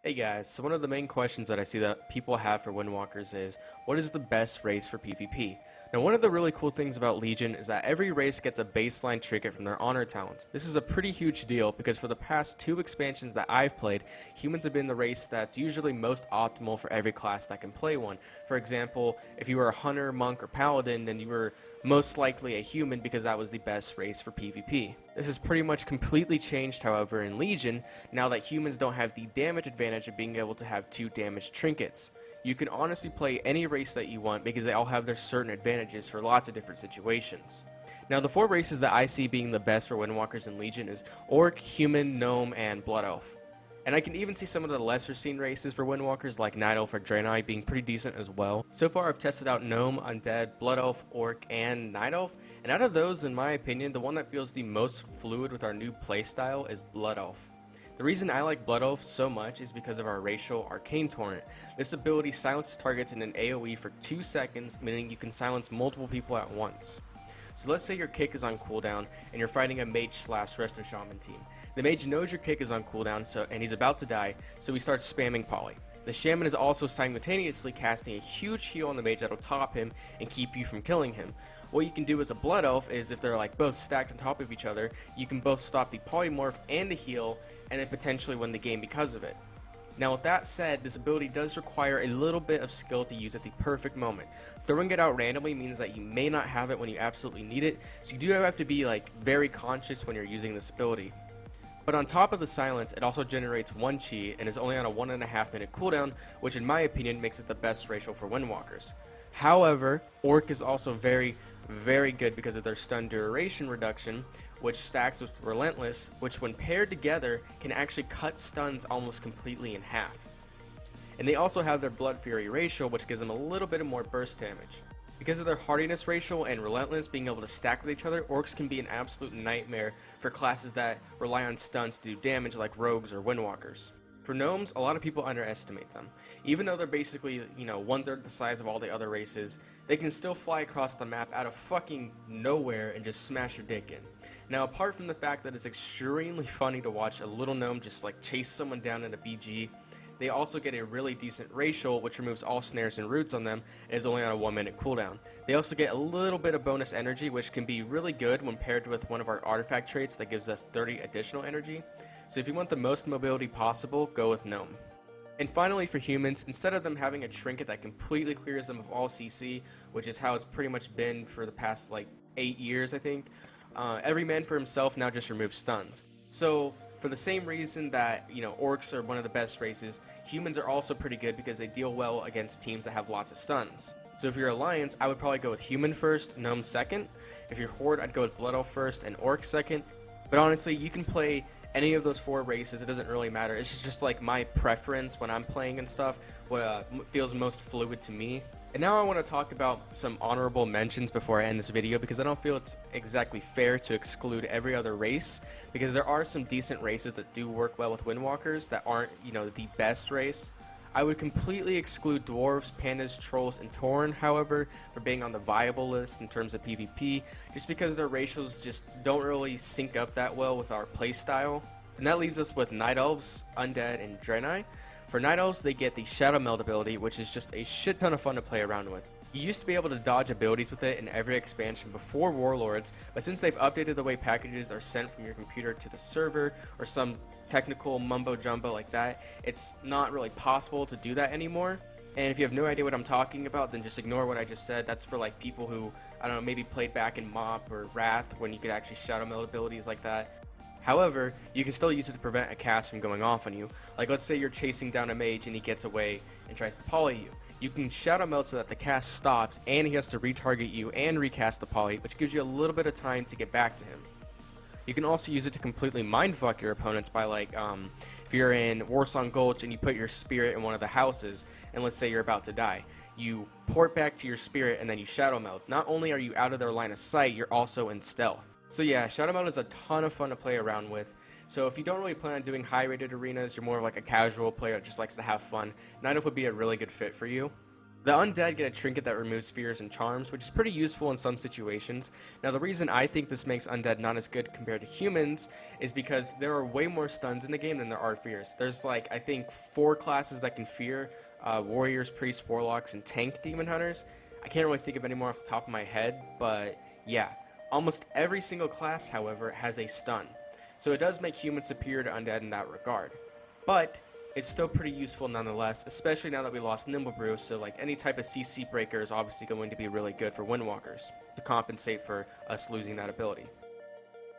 Hey guys, so one of the main questions that I see that people have for Windwalkers is, what is the best race for PvP? Now one of the really cool things about Legion is that every race gets a baseline trinket from their honor talents. This is a pretty huge deal because for the past 2 expansions that I've played, humans have been the race that's usually most optimal for every class that can play one. For example, if you were a hunter, monk, or paladin, then you were most likely a human because that was the best race for PvP. This has pretty much completely changed, however, in Legion, now that humans don't have the damage advantage of being able to have 2 damage trinkets. You can honestly play any race that you want because they all have their certain advantages for lots of different situations. Now the 4 races that I see being the best for Windwalkers in Legion is Orc, Human, Gnome, and Blood Elf. And I can even see some of the lesser seen races for Windwalkers like Night Elf or Draenei being pretty decent as well. So far I've tested out Gnome, Undead, Blood Elf, Orc, and Night Elf, and out of those, in my opinion, the one that feels the most fluid with our new playstyle is Blood Elf. The reason I like Blood Elf so much is because of our racial Arcane Torrent. This ability silences targets in an AoE for 2 seconds, meaning you can silence multiple people at once. So let's say your kick is on cooldown and you're fighting a mage/resto shaman team. The mage knows your kick is on cooldown and he's about to die, so he starts spamming poly. The shaman is also simultaneously casting a huge heal on the mage that'll top him and keep you from killing him. What you can do as a Blood Elf is, if they're like both stacked on top of each other, you can both stop the polymorph and the heal and then potentially win the game because of it. Now with that said, this ability does require a little bit of skill to use at the perfect moment. Throwing it out randomly means that you may not have it when you absolutely need it, so you do have to be very conscious when you're using this ability. But on top of the silence, it also generates 1 chi and is only on a 1.5 minute cooldown, which in my opinion makes it the best racial for Windwalkers. However, Orc is also very good because of their stun duration reduction, which stacks with Relentless, which when paired together can actually cut stuns almost completely in half. And they also have their Blood Fury racial, which gives them a little bit more burst damage. Because of their hardiness racial and Relentless being able to stack with each other, Orcs can be an absolute nightmare for classes that rely on stuns to do damage like Rogues or Windwalkers. For Gnomes, a lot of people underestimate them. Even though they're basically, 1/3 the size of all the other races, they can still fly across the map out of fucking nowhere and just smash your dick in. Now, apart from the fact that it's extremely funny to watch a little gnome just chase someone down in a BG, they also get a really decent racial, which removes all snares and roots on them and is only on a 1 minute cooldown. They also get a little bit of bonus energy, which can be really good when paired with one of our artifact traits that gives us 30 additional energy. So if you want the most mobility possible, go with Gnome. And finally for humans, instead of them having a trinket that completely clears them of all CC, which is how it's pretty much been for the past 8 years I think, every man for himself now just removes stuns. So for the same reason that, Orcs are one of the best races, humans are also pretty good because they deal well against teams that have lots of stuns. So if you're Alliance, I would probably go with Human first, Gnome second. If you're Horde, I'd go with Blood Elf first and Orc second. But honestly, you can play any of those 4 races, it doesn't really matter. It's just my preference when I'm playing and stuff, what feels most fluid to me. And now I want to talk about some honorable mentions before I end this video, because I don't feel it's exactly fair to exclude every other race, because there are some decent races that do work well with Windwalkers that aren't, the best race. I would completely exclude Dwarves, Pandas, Trolls, and Tauren, however, for being on the viable list in terms of PvP, just because their racials just don't really sync up that well with our playstyle. And that leaves us with Night Elves, Undead, and Draenei. For Night Elves, they get the Shadow Meld ability, which is just a shit ton of fun to play around with. You used to be able to dodge abilities with it in every expansion before Warlords, but since they've updated the way packages are sent from your computer to the server, or some technical mumbo jumbo like that, it's not really possible to do that anymore. And if you have no idea what I'm talking about, then just ignore what I just said. That's for people who, I don't know, maybe played back in MoP or Wrath when you could actually Shadow Meld abilities like that. However, you can still use it to prevent a cast from going off on you. Let's say you're chasing down a mage and he gets away and tries to poly you. You can Shadow Meld so that the cast stops and he has to retarget you and recast the poly, which gives you a little bit of time to get back to him. You can also use it to completely mindfuck your opponents by if you're in Warsong Gulch and you put your spirit in one of the houses, and let's say you're about to die. You port back to your spirit and then you Shadow Meld. Not only are you out of their line of sight, you're also in stealth. So yeah, Shadow Meld is a ton of fun to play around with. So if you don't really plan on doing high-rated arenas, you're more of a casual player that just likes to have fun, Night Elf would be a really good fit for you. The Undead get a trinket that removes fears and charms, which is pretty useful in some situations. Now the reason I think this makes Undead not as good compared to humans is because there are way more stuns in the game than there are fears. There's like, I think 4 classes that can fear, Warriors, Priests, Warlocks, and Tank Demon Hunters. I can't really think of any more off the top of my head, but yeah. Almost every single class, however, has a stun. So it does make humans superior to Undead in that regard. But it's still pretty useful nonetheless, especially now that we lost Nimble Brew, so like any type of CC breaker is obviously going to be really good for Windwalkers to compensate for us losing that ability.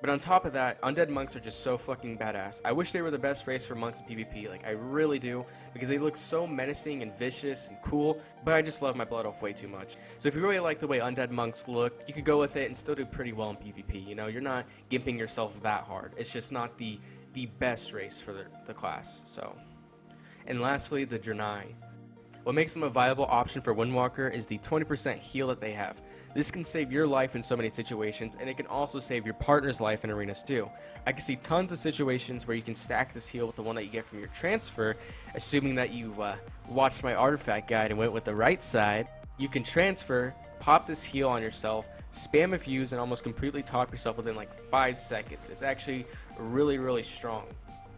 But on top of that, Undead monks are just so fucking badass. I wish they were the best race for monks in PvP, like I really do, because they look so menacing and vicious and cool, but I just love my Blood Elf way too much. So if you really like the way Undead monks look, you could go with it and still do pretty well in PvP, you know, you're not gimping yourself that hard. It's just not the best race for the class, so. And lastly, the Draenei. What makes them a viable option for Windwalker is the 20% heal that they have. This can save your life in so many situations, and it can also save your partner's life in arenas too. I can see tons of situations where you can stack this heal with the one that you get from your transfer, assuming that you've watched my artifact guide and went with the right side. You can transfer, pop this heal on yourself, spam a fuse, and almost completely top yourself within like 5 seconds. It's actually really, really strong.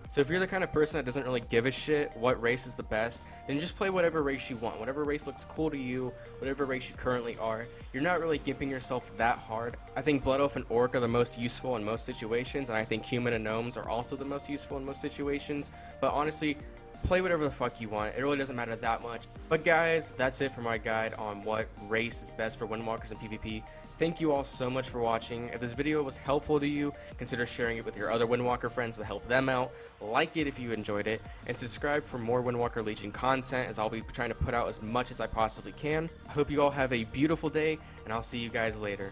So if you're the kind of person that doesn't really give a shit what race is the best, then just play whatever race you want. Whatever race looks cool to you, whatever race you currently are. You're not really gimping yourself that hard. I think Blood Elf and Orc are the most useful in most situations, and I think Human and Gnomes are also the most useful in most situations. But honestly, play whatever the fuck you want. It really doesn't matter that much. But guys, that's it for my guide on what race is best for Windwalkers in PvP. Thank you all so much for watching. If this video was helpful to you, consider sharing it with your other Windwalker friends to help them out. Like it if you enjoyed it, and subscribe for more Windwalker Legion content, as I'll be trying to put out as much as I possibly can. I hope you all have a beautiful day, and I'll see you guys later.